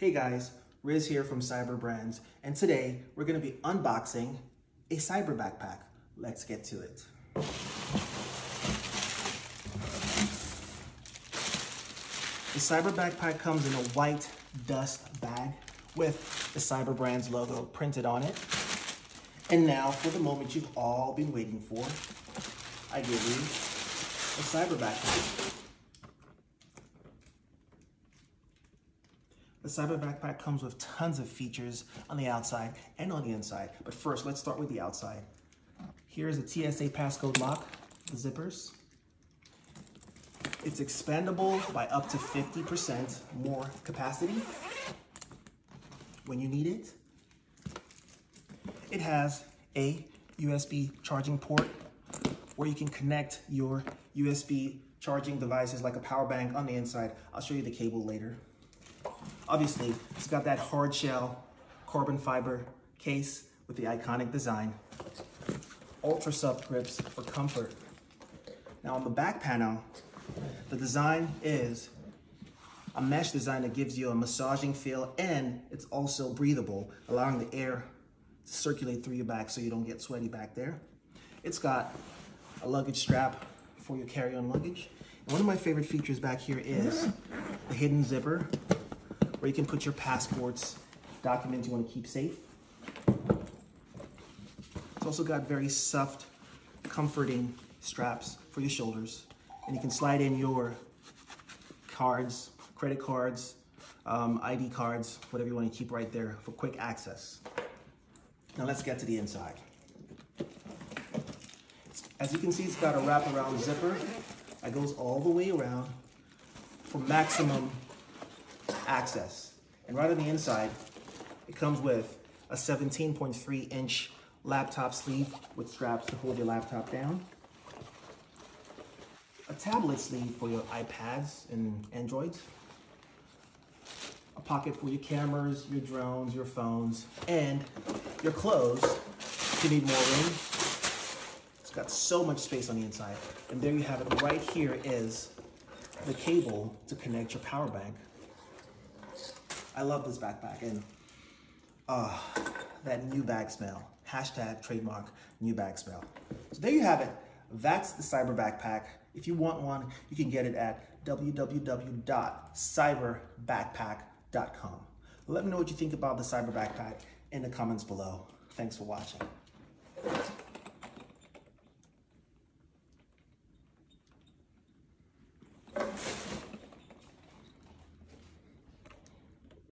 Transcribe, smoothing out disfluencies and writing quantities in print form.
Hey guys, Riz here from Cyber Brands, and today we're going to be unboxing a cyber backpack. Let's get to it. The cyber backpack comes in a white dust bag with the Cyber Brands logo printed on it. And now for the moment you've all been waiting for, I give you a cyber backpack. The Cyber Backpack comes with tons of features on the outside and on the inside. But first, let's start with the outside. Here's a TSA passcode lock, the zippers. It's expandable by up to 50% more capacity when you need it. It has a USB charging port where you can connect your USB charging devices like a power bank on the inside. I'll show you the cable later. Obviously, it's got that hard shell carbon fiber case with the iconic design. Ultra soft grips for comfort. Now on the back panel, the design is a mesh design that gives you a massaging feel, and it's also breathable, allowing the air to circulate through your back so you don't get sweaty back there. It's got a luggage strap for your carry-on luggage. And one of my favorite features back here is the hidden zipper, where you can put your passports, documents you want to keep safe. It's also got very soft, comforting straps for your shoulders. And you can slide in your cards, credit cards, ID cards, whatever you want to keep right there for quick access. Now let's get to the inside. As you can see, it's got a wraparound zipper that goes all the way around for maximum access. And right on the inside, it comes with a 17.3-inch laptop sleeve with straps to hold your laptop down, a tablet sleeve for your iPads and Androids, a pocket for your cameras, your drones, your phones, and your clothes if you need more room. It's got so much space on the inside. And there you have it. Right here is the cable to connect your power bank. I love this backpack, and that new bag smell. Hashtag trademark new bag smell. So there you have it. That's the Cyber Backpack. If you want one, you can get it at www.cyberbackpack.com. Let me know what you think about the Cyber Backpack in the comments below. Thanks for watching.